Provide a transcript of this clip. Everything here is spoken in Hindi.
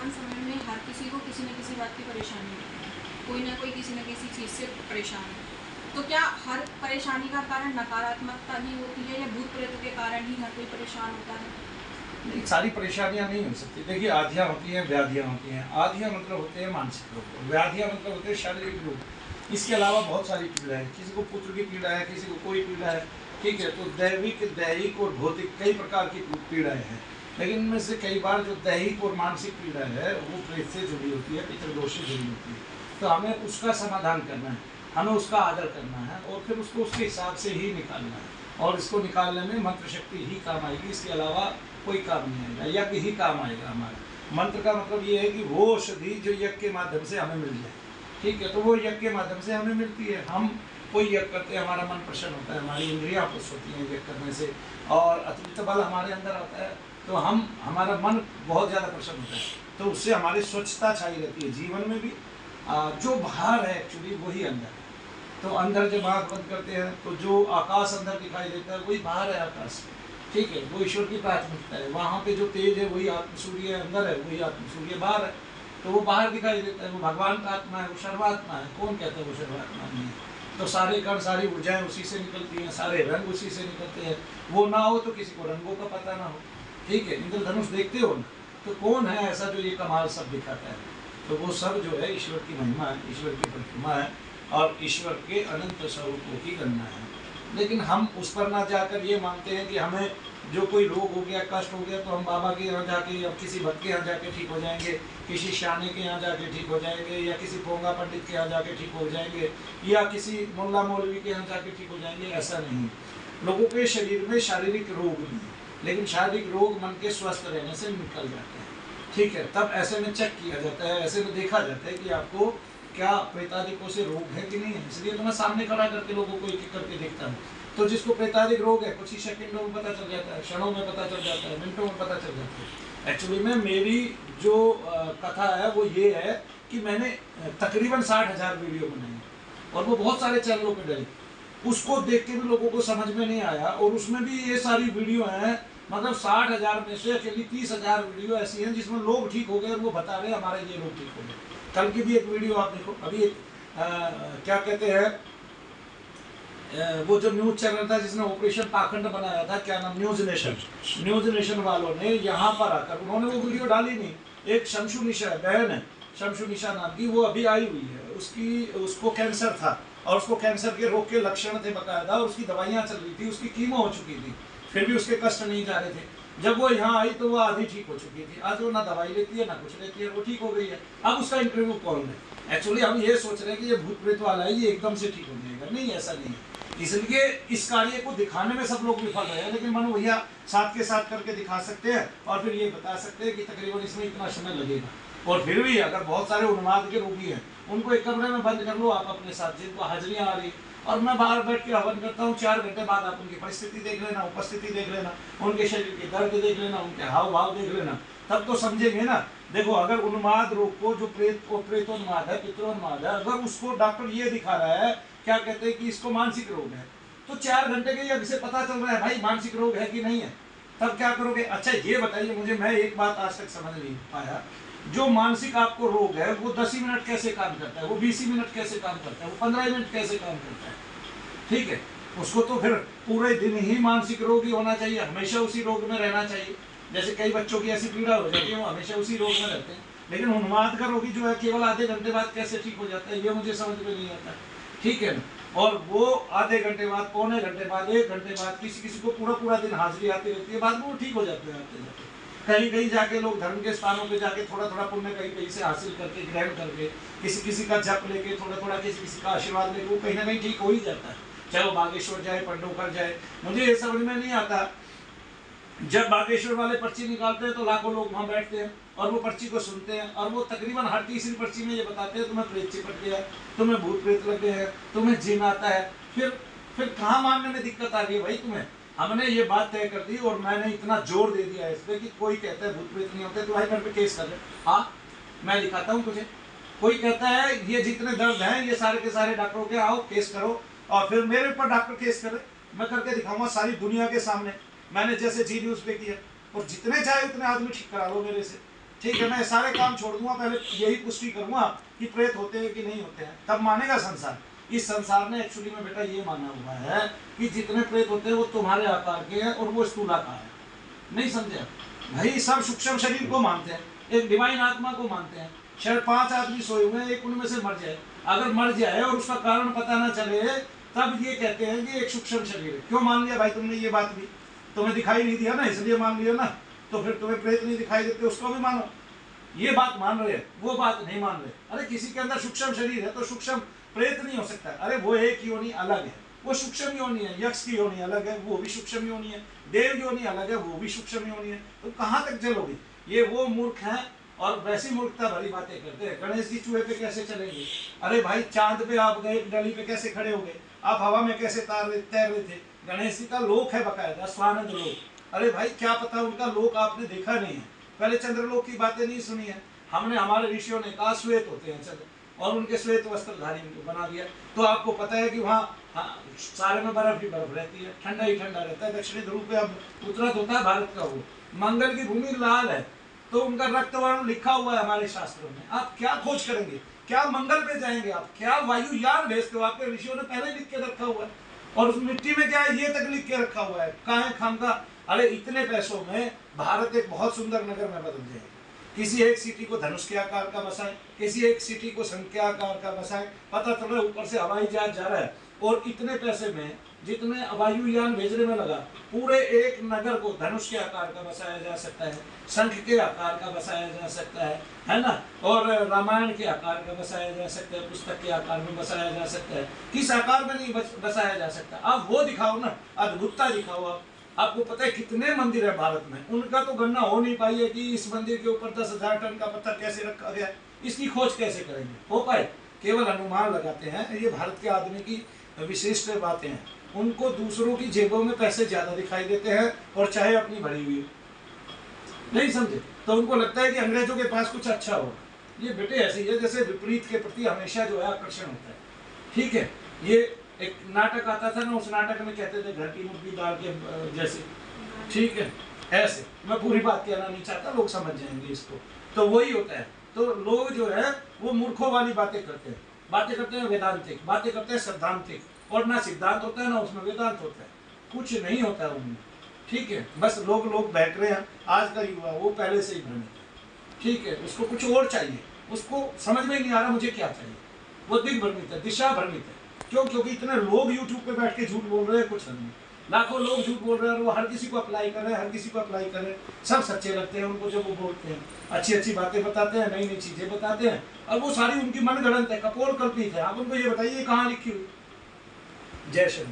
वर्तमान समय में हर किसी को किसी न किसी बात की परेशानी होती है, कोई ना कोई किसी न किसी चीज़ से परेशान है। तो क्या हर परेशानी का कारण नकारात्मकता ही होती है या भूत प्रेतों के कारण ही हर कोई परेशान होता है? नहीं, सारी परेशानियां नहीं हो सकती। देखिए, आधियाँ होती हैं, व्याधियाँ होती हैं। आधियाँ मतलब होते हैं मानसिक रोग, व्याधियाँ मतलब होते हैं शारीरिक रोग। इसके अलावा बहुत सारी पीड़ा है, किसी को पुत्र की पीड़ा है, किसी को कोई पीड़ा है, ठीक है। तो दैविक, दैहिक और भौतिक कई प्रकार की पीड़ाएं हैं, लेकिन इनमें से कई बार जो दैहिक और मानसिक पीड़ा है वो प्रेत से जुड़ी होती है, पितृदोष से जुड़ी होती है। तो हमें उसका समाधान करना है, हमें उसका आदर करना है और फिर उसको उसके हिसाब से ही निकालना है। और इसको निकालने में मंत्र शक्ति ही काम आएगी, इसके अलावा कोई काम नहीं आएगा। यज्ञ ही काम आएगा हमारा। मंत्र का मतलब ये है कि वो औषधि जो यज्ञ के माध्यम से हमें मिल जाए, ठीक है। तो वो यज्ञ के माध्यम से हमें मिलती है। हम कोई यज्ञ करते हैं, हमारा मन प्रसन्न होता है, हमारी इंद्रियां खुश होती हैं यज्ञ करने से, और अतिरिक्त बल हमारे अंदर आता है, तो हमारा मन बहुत ज़्यादा प्रसन्न होता है। तो उससे हमारी स्वच्छता छाई रहती है जीवन में भी। जो बाहर है एक्चुअली वही अंदर है। तो अंदर जब आँख बंद करते हैं तो जो आकाश अंदर दिखाई देता है वही बाहर है आकाश, ठीक है। वो ईश्वर की प्राथमिकता है। वहाँ पे जो तेज है वही आत्म सूर्य अंदर है, वही आत्म सूर्य बाहर है। तो वो बाहर दिखाई देता है, वो भगवान का आत्मा है, वो सर्वात्मा है। कौन कहता है वो सर्वात्मा नहीं है? तो सारे कण, सारी ऊर्जाएं उसी से निकलती हैं, सारे रंग उसी से निकलते हैं। वो ना हो तो किसी को रंगों का पता ना हो, ठीक है। इंद्रधनुष देखते हो ना, तो कौन है ऐसा जो ये कमाल सब दिखाता है? तो वो सब जो है ईश्वर की महिमा है, ईश्वर की प्रतिमा है और ईश्वर के अनंत स्वरूपों की गणना है। लेकिन हम उस पर ना जाकर ये मानते हैं कि हमें जो कोई रोग हो गया, कष्ट हो गया, तो हम बाबा के यहाँ जाके या किसी भक्त के यहाँ जाके ठीक हो जाएंगे, किसी शाने के यहाँ जाके ठीक हो जाएंगे, या किसी पोंगा पंडित के यहाँ जाके ठीक हो जाएंगे, या किसी मुल्ला मौलवी के यहाँ जाके ठीक हो जाएंगे। ऐसा नहीं। लोगों के शरीर में शारीरिक रोग नहीं है, लेकिन शारीरिक रोग मन के स्वस्थ रहने से निकल जाते हैं, ठीक है। तब ऐसे में चेक किया जाता है, ऐसे में देखा जाता है कि आपको क्या प्रेतादिकों से रोग है कि नहीं है। इसलिए तो मैं सामने खड़ा करके लोगों को एक-एक करके देखता हूँ। तो जिसको प्रेतादिक रोग है कुछ ही सेकंडों में पता चल जाता है, क्षणों में पता चल जाता है, मिनटों में पता चल जाता है। एक्चुअली में मेरी जो कथा है वो ये है कि मैंने तकरीबन 60,000 वीडियो बनाई है और वो बहुत सारे चैनलों पर डली। उसको देख के भी लोगों को समझ में नहीं आया, और उसमें भी ये सारी वीडियो हैं, मतलब 60,000 में से अकेली 30,000 वीडियो ऐसी हैं जिसमें लोग ठीक हो गए और वो बता रहे हैं हमारे ये लोग ठीक हो गए। कल की भी एक वीडियो आप देखो, अभी एक क्या कहते हैं, वो जो न्यूज चैनल था जिसने ऑपरेशन पाखंड बनाया था, क्या नाम, न्यूज नेशन। न्यूज नेशन वालों ने यहाँ पर आकर उन्होंने वो वीडियो डाली नहीं। एक शमशु निशा बहन है, शमशु निशा नाम की, वो अभी आई हुई है। उसको कैंसर था और उसको कैंसर के रोग के लक्षण थे बकायदा, और उसकी दवाइयाँ चल रही थी, उसकी कीमो हो चुकी थी, फिर भी उसके कष्ट नहीं जा रहे थे। जब वो यहाँ आई तो वो आधी ठीक हो चुकी थी। आज वो ना दवाई लेती है ना कुछ लेती है, वो ठीक हो गई है। अब उसका इंटरव्यू कौन है? एक्चुअली हम ये सोच रहे हैं कि ये भूत प्रेत वाला है, ये एकदम से ठीक हो जाएगा। नहीं, ऐसा नहीं है। इसलिए इस कार्य को दिखाने में सब लोग विफल रहे हैं, लेकिन मनु भैया साथ के साथ करके दिखा सकते हैं और फिर ये बता सकते हैं कि तकरीबन इसमें इतना समय लगेगा। और फिर भी अगर बहुत सारे उन्माद के रोगी हैं, उनको एक कमरे में बंद कर लो आप अपने साथ, जिनको हाजिरियाँ आ रही, और मैं बाहर बैठ के हवन करता हूँ। 4 घंटे बाद आप उनकी परिस्थिति देख लेना, उपस्थिति देख लेना, उनके शरीर के दर्द देख लेना, उनके हाव भाव देख लेना, तब तो समझेंगे ना। देखो, अगर उन्माद रोग को, जो प्रेतोन्माद है, पितरोन्माद है, अगर उसको डॉक्टर ये दिखा रहा है, क्या कहते हैं कि इसको मानसिक रोग है, तो 4 घंटे के यज्ञ से पता चल रहा है भाई मानसिक रोग है कि नहीं है। तब क्या करोगे? अच्छा ये बताइए मुझे, मैं एक बात आज तक समझ नहीं पाया, जो मानसिक आपको रोग है वो 10 मिनट कैसे काम करता है, वो 20 मिनट कैसे काम करता है, वो 15 मिनट कैसे काम करता है, ठीक है। उसको तो फिर पूरे दिन ही मानसिक रोग ही होना चाहिए, हमेशा उसी रोग में रहना चाहिए। जैसे कई बच्चों की ऐसी पीड़ा हो जाती है, वो हमेशा उसी रोग में रहते हैं। लेकिन उन्माद का रोगी जो है केवल आधे घंटे बाद कैसे ठीक हो जाता है, ये मुझे समझ में नहीं आता, ठीक है ना। और वो आधे घंटे बाद, पौने घंटे बाद, 1 घंटे बाद, किसी को पूरा दिन हाजिरी आती रहती है, बाद में वो ठीक हो जाते हैं आते जाते। कहीं जाके लोग धर्म के स्थानों पे जाके थोड़ा पुण्य कहीं से हासिल करके, ग्रहण करके, किसी का जप लेके, थोड़ा किसी का आशीर्वाद लेके, वो कहीं ना कहीं ठीक हो ही जाता है। चाहे वो बागेश्वर जाए, पंडोकर जाए, मुझे ये समझ में नहीं आता। जब बागेश्वर वाले पर्ची निकालते हैं तो लाखों लोग वहाँ बैठते हैं और वो पर्ची को सुनते हैं, और वो तकरीबन हर तीसरी पर्ची में ये बताते हैं तुम्हें प्रेत चिपट गया, तुम्हें भूत प्रेत लग गए हैं, तुम्हें जिन आता है। फिर कहाँ मानने में दिक्कत आ रही है भाई तुम्हें? हमने ये बात तय कर दी और मैंने इतना जोर दे दिया है इस पर कि कोई कहता है भूत प्रेत नहीं होते तो भाई मेरे पे केस कर ले। हाँ, मैं दिखाता हूँ तुझे। कोई कहता है ये जितने दर्द हैं ये सारे के सारे डॉक्टरों के, आओ केस करो, और फिर मेरे ऊपर डॉक्टर केस करे, मैं करके दिखाऊंगा सारी दुनिया के सामने। मैंने जैसे जी न्यूज़ पे किया, और जितने चाहे उतने आदमी ठीक करा लो मेरे से, ठीक है, मैं सारे काम छोड़ दूंगा, पहले यही पुष्टि करूंगा कि प्रेत होते हैं कि नहीं होते हैं, तब मानेगा संसार। इस संसार ने एक्चुअली में बेटा ये माना हुआ है कि जितने प्रेत होते हैं वो तुम्हारे आकार के हैं और वो स्थूलाकार है। नहीं समझे भाई, सब सूक्ष्म शरीर को मानते हैं, एक डिवाइन आत्मा को मानते हैं। शायद 5 आदमी सोए हुए हैं, एक उनमें से मर जाए, अगर मर जाए और उसका कारण पता ना चले, तब ये कहते हैं कि एक सूक्ष्म शरीर है। क्यों मान लिया भाई तुमने ये बात भी? तुम्हें दिखाई नहीं दिया ना, इसलिए मान लिया ना। तो फिर तुम्हें प्रेत नहीं दिखाई देते, उसको भी मानो। ये बात मान रहे हैं, वो बात नहीं मान रहे। अरे किसी के अंदर सूक्ष्म शरीर है तो सूक्ष्म प्रेत नहीं हो सकता। अरे वो एक योनि अलग है, वो सूक्ष्म योनि है। यक्ष की योनि अलग है, वो भी सूक्ष्म योनि है। देव योनि अलग है, वो भी सूक्ष्म योनि है। तो कहाँ तक चलोगे? ये वो मूर्ख हैं और वैसी मूर्खता भरी बातें करते हैं। गणेश जी चूहे पे कैसे चलेंगे? अरे भाई चांद पे आप गए, डली पे कैसे खड़े हो गए? आप हवा में कैसे तैर रहे थे? गणेश जी का लोक है बकायदा, स्वानंद लोक। अरे भाई क्या पता उनका लोक आपने देखा नहीं है, पहले चंद्रलोक की बातें नहीं सुनी है। हमने, हमारे ऋषियों ने कहा श्वेत होते हैं चंद्र, और उनके श्वेत वस्त्रधारी बना दिया। तो आपको पता है कि वहाँ सारे में बर्फ ही बर्फ रहती है, ठंडा ही ठंडा रहता है। दक्षिणी ध्रुव पे अब उत्तरायण होता है भारत का। वो मंगल की भूमि लाल है, तो उनका रक्त वर्ण लिखा हुआ है हमारे शास्त्रों में। आप क्या खोज करेंगे? क्या मंगल पे जाएंगे आप? क्या वायुयान भेजते हो? आपके ऋषियों ने पहले लिख के रखा हुआ है। और उस मिट्टी में क्या है ये तक लिख के रखा हुआ है। कहाँ खाम का? अरे इतने पैसों में भारत एक बहुत सुंदर नगर में बदल जाएगा। किसी एक सिटी को धनुष के आकार का बसाएं, किसी एक सिटी को शंख के आकार का बसाएं, पता चल रहा है ऊपर से हवाई जहाज जा रहा है। और इतने पैसे में जितने वायुयान भेजने में लगा, पूरे एक नगर को धनुष के आकार का बसाया जा सकता है, शंख के आकार का बसाया जा सकता है ना? और रामायण के आकार का बसाया जा सकता है, पुस्तक के आकार में बसाया जा सकता है। किस आकार में नहीं बसाया जा सकता? आप वो दिखाओ ना, अद्भुतता दिखाओ। आप आपको पता है कितने मंदिर है भारत में, उनका तो गणना हो नहीं पाई है कि इस मंदिर के ऊपर 10,000 टन का पत्थर कैसे रखा गया, इसकी खोज कैसे करेंगे? हो पाए? केवल अनुमान लगाते हैं। ये भारत के आदमी की विशिष्ट बातें हैं। उनको दूसरों की जेबों में पैसे ज्यादा दिखाई देते हैं, और चाहे अपनी भरी हुई हो। नहीं समझे? तो उनको लगता है कि अंग्रेजों के पास कुछ अच्छा हो। ये बेटे ऐसे ही है जैसे विपरीत के प्रति हमेशा जो है आकर्षण होता है। ठीक है, ये एक नाटक आता था ना, उस नाटक में कहते थे घर की मुर्गी दाल के जैसे। ठीक है, ऐसे मैं पूरी बात कहना नहीं चाहता, लोग समझ जाएंगे इसको। तो वही होता है। तो लोग जो है वो मूर्खों वाली बातें करते हैं, बातें करते हैं वेदांतिक, बातें करते हैं सिद्धांतिक, और ना सिद्धांत होता है ना उसमें वेदांत होता है, कुछ नहीं होता है उनमें। ठीक है, बस लोग बैठ रहे हैं। आज का युवा वो पहले से ही भ्रमित है। ठीक है, उसको कुछ और चाहिए, उसको समझ में नहीं आ रहा मुझे क्या चाहिए। वो दिग्भ्रमित है, दिशा भ्रमित है। क्यों? क्योंकि इतने लोग यूट्यूब पे बैठ के झूठ बोल रहे हैं, कुछ नहीं। लाखों लोग झूठ बोल रहे हैं और वो हर किसी को अप्लाई कर रहे हैं, हर किसी को अप्लाई कर रहे हैं। सब सच्चे लगते हैं उनको जो वो बोलते हैं, अच्छी अच्छी बातें बताते हैं, नई नई चीजें बताते हैं, और वो सारी उनकी मनगढ़ंत है, कपोल कल्पित है। आप उनको ये बताइए कहाँ लिखी हुई? जय श्री